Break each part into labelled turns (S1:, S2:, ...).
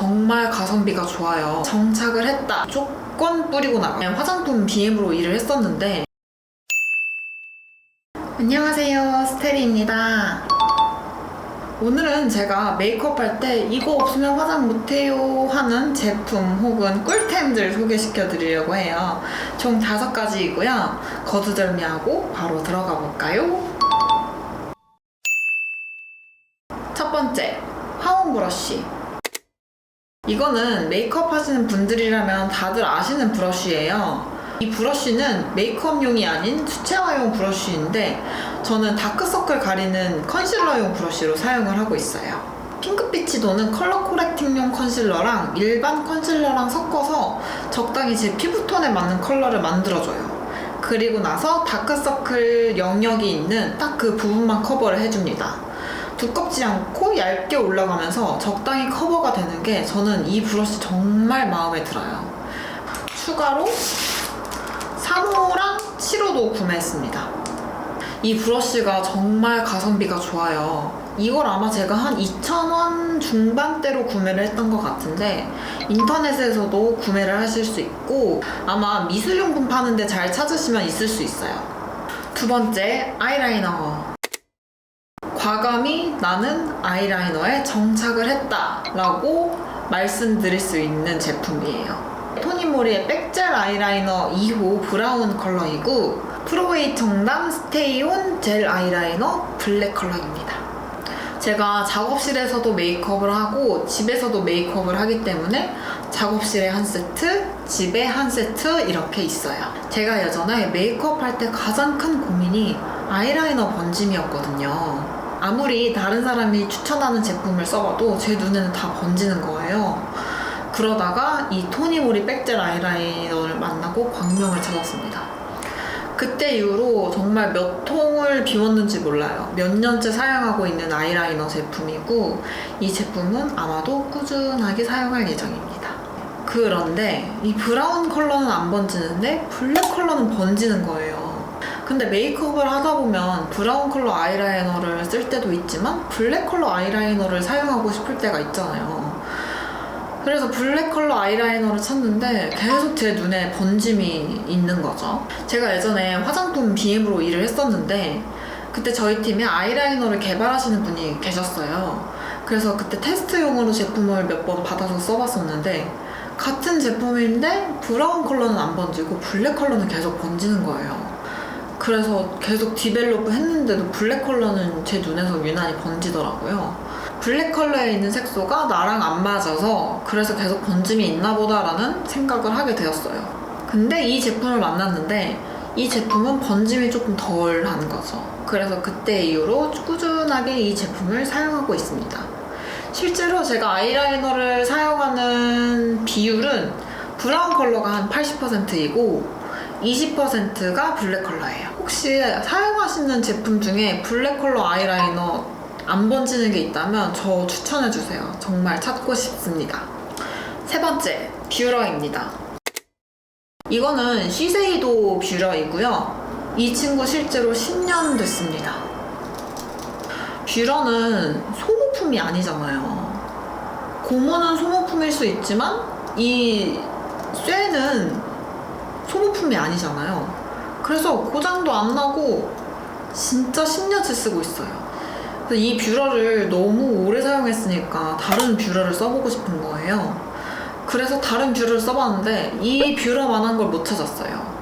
S1: 정말 가성비가 좋아요. 정착을 했다, 무조건 뿌리고 나가. 화장품 BM으로 일을 했었는데. 안녕하세요, 스테리입니다. 오늘은 제가 메이크업 할 때 이거 없으면 화장 못해요 하는 제품 혹은 꿀템들 소개시켜 드리려고 해요. 총 5가지이고요. 거두절미하고 바로 들어가 볼까요? 첫 번째, 화홍 브러쉬. 이거는 메이크업 하시는 분들이라면 다들 아시는 브러쉬예요. 이 브러쉬는 메이크업용이 아닌 수채화용 브러쉬인데 저는 다크서클 가리는 컨실러용 브러쉬로 사용을 하고 있어요. 핑크빛이 도는 컬러 코렉팅용 컨실러랑 일반 컨실러랑 섞어서 적당히 제 피부톤에 맞는 컬러를 만들어줘요. 그리고 나서 다크서클 영역이 있는 딱 그 부분만 커버를 해줍니다. 두껍지 않고 얇게 올라가면서 적당히 커버가 되는 게 저는 이 브러쉬 정말 마음에 들어요. 추가로 3호랑 7호도 구매했습니다. 이 브러쉬가 정말 가성비가 좋아요. 이걸 아마 제가 한 2,000원 중반대로 구매를 했던 것 같은데 인터넷에서도 구매를 하실 수 있고 아마 미술용품 파는데 잘 찾으시면 있을 수 있어요. 두 번째, 아이라이너. 과감히 나는 아이라이너에 정착을 했다 라고 말씀드릴 수 있는 제품이에요. 토니모리의 백젤 아이라이너 2호 브라운 컬러이고 프로웨이 청담 스테이온 젤 아이라이너 블랙 컬러입니다. 제가 작업실에서도 메이크업을 하고 집에서도 메이크업을 하기 때문에 작업실에 한 세트, 집에 한 세트 이렇게 있어요. 제가 예전에 메이크업 할 때 가장 큰 고민이 아이라이너 번짐이었거든요. 아무리 다른 사람이 추천하는 제품을 써봐도 제 눈에는 다 번지는 거예요. 그러다가 이 토니모리 백젤 아이라이너를 만나고 광명을 찾았습니다. 그때 이후로 정말 몇 통을 비웠는지 몰라요. 몇 년째 사용하고 있는 아이라이너 제품이고 이 제품은 아마도 꾸준하게 사용할 예정입니다. 그런데 이 브라운 컬러는 안 번지는데 블랙 컬러는 번지는 거예요. 근데 메이크업을 하다 보면 브라운 컬러 아이라이너를 쓸 때도 있지만 블랙 컬러 아이라이너를 사용하고 싶을 때가 있잖아요. 그래서 블랙 컬러 아이라이너를 찾는데 계속 제 눈에 번짐이 있는 거죠. 제가 예전에 화장품 BM으로 일을 했었는데 그때 저희 팀에 아이라이너를 개발하시는 분이 계셨어요. 그래서 그때 테스트용으로 제품을 몇 번 받아서 써봤었는데 같은 제품인데 브라운 컬러는 안 번지고 블랙 컬러는 계속 번지는 거예요. 그래서 계속 디벨롭 했는데도 블랙 컬러는 제 눈에서 유난히 번지더라고요. 블랙 컬러에 있는 색소가 나랑 안 맞아서 그래서 계속 번짐이 있나 보다라는 생각을 하게 되었어요. 근데 이 제품을 만났는데 이 제품은 번짐이 조금 덜 한 거죠. 그래서 그때 이후로 꾸준하게 이 제품을 사용하고 있습니다. 실제로 제가 아이라이너를 사용하는 비율은 브라운 컬러가 한 80%이고 20%가 블랙 컬러예요. 혹시 사용하시는 제품 중에 블랙 컬러 아이라이너 안 번지는 게 있다면 저 추천해주세요. 정말 찾고 싶습니다. 세 번째, 뷰러입니다. 이거는 시세이도 뷰러이고요. 이 친구 실제로 10년 됐습니다. 뷰러는 소모품이 아니잖아요. 고무는 소모품일 수 있지만 이 쇠는 소모품이 아니잖아요. 그래서 고장도 안 나고 진짜 10년째 쓰고 있어요. 이 뷰러를 너무 오래 사용했으니까 다른 뷰러를 써보고 싶은 거예요. 그래서 다른 뷰러를 써봤는데 이 뷰러만한 걸 못 찾았어요.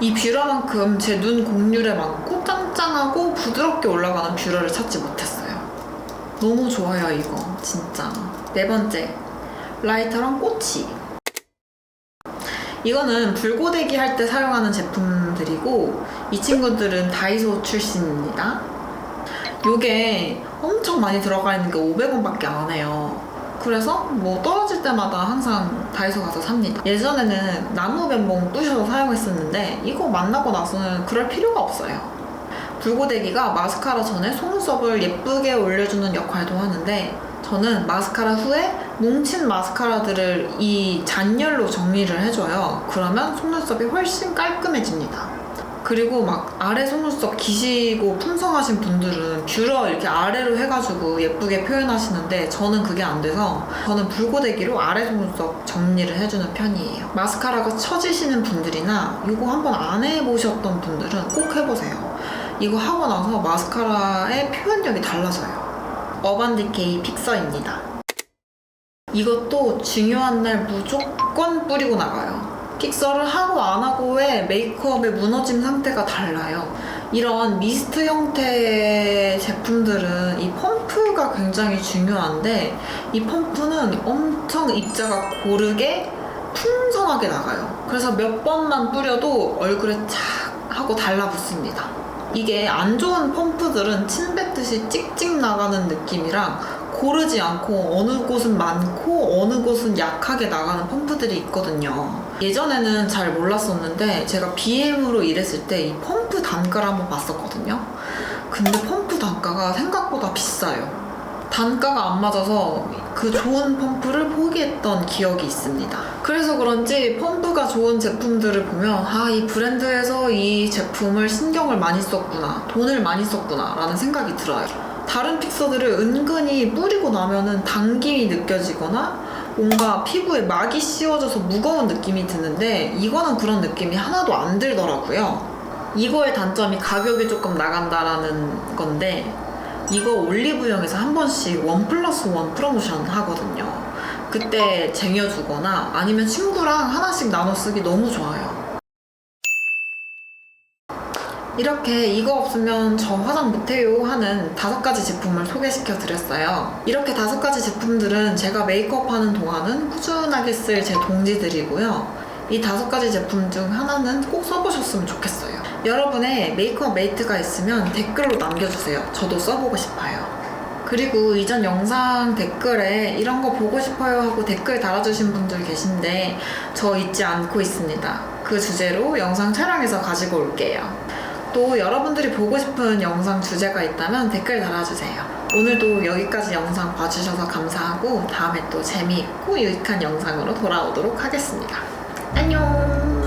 S1: 이 뷰러만큼 제 눈 곡률에 맞고 짱짱하고 부드럽게 올라가는 뷰러를 찾지 못했어요. 너무 좋아요 이거 진짜. 네 번째, 라이터랑 꼬치. 이거는 불고데기 할 때 사용하는 제품들이고 이 친구들은 다이소 출신입니다. 요게 엄청 많이 들어가 있는 게 500원밖에 안 해요. 그래서 뭐 떨어질 때마다 항상 다이소 가서 삽니다. 예전에는 나무 뱀봉 부셔서 사용했었는데 이거 만나고 나서는 그럴 필요가 없어요. 불고데기가 마스카라 전에 속눈썹을 예쁘게 올려주는 역할도 하는데 저는 마스카라 후에 뭉친 마스카라들을 이 잔열로 정리를 해줘요. 그러면 속눈썹이 훨씬 깔끔해집니다. 그리고 막 아래 속눈썹 기시고 풍성하신 분들은 뷰러 이렇게 아래로 해가지고 예쁘게 표현하시는데 저는 그게 안 돼서 저는 불고데기로 아래 속눈썹 정리를 해주는 편이에요. 마스카라가 처지시는 분들이나 이거 한번 안 해보셨던 분들은 꼭 해보세요. 이거 하고 나서 마스카라의 표현력이 달라져요. 어반디케이 픽서입니다. 이것도 중요한 날 무조건 뿌리고 나가요. 픽서를 하고 안 하고의 메이크업의 무너짐 상태가 달라요. 이런 미스트 형태의 제품들은 이 펌프가 굉장히 중요한데 이 펌프는 엄청 입자가 고르게 풍성하게 나가요. 그래서 몇 번만 뿌려도 얼굴에 착 하고 달라붙습니다. 이게 안 좋은 펌프들은 침 뱉듯이 찍찍 나가는 느낌이랑 고르지 않고 어느 곳은 많고 어느 곳은 약하게 나가는 펌프들이 있거든요. 예전에는 잘 몰랐었는데 제가 BM으로 일했을 때 이 펌프 단가를 한번 봤었거든요. 근데 펌프 단가가 생각보다 비싸요. 단가가 안 맞아서 그 좋은 펌프를 포기했던 기억이 있습니다. 그래서 그런지 펌프가 좋은 제품들을 보면 아, 이 브랜드에서 이 제품을 신경을 많이 썼구나, 돈을 많이 썼구나 라는 생각이 들어요. 다른 픽서들을 은근히 뿌리고 나면은 당김이 느껴지거나 뭔가 피부에 막이 씌워져서 무거운 느낌이 드는데 이거는 그런 느낌이 하나도 안 들더라고요. 이거의 단점이 가격이 조금 나간다라는 건데 이거 올리브영에서 한 번씩 1+1 프로모션 하거든요. 그때 쟁여주거나 아니면 친구랑 하나씩 나눠 쓰기 너무 좋아요. 이렇게 이거 없으면 저 화장 못해요 하는 5가지 제품을 소개시켜 드렸어요. 이렇게 5가지 제품들은 제가 메이크업 하는 동안은 꾸준하게 쓸 제 동지들이고요. 이 5가지 제품 중 하나는 꼭 써보셨으면 좋겠어요. 여러분의 메이크업 메이트가 있으면 댓글로 남겨주세요. 저도 써보고 싶어요. 그리고 이전 영상 댓글에 이런 거 보고 싶어요 하고 댓글 달아주신 분들 계신데 저 잊지 않고 있습니다. 그 주제로 영상 촬영해서 가지고 올게요. 또 여러분들이 보고 싶은 영상 주제가 있다면 댓글 달아주세요. 오늘도 여기까지 영상 봐주셔서 감사하고 다음에 또 재미있고 유익한 영상으로 돌아오도록 하겠습니다. 안녕!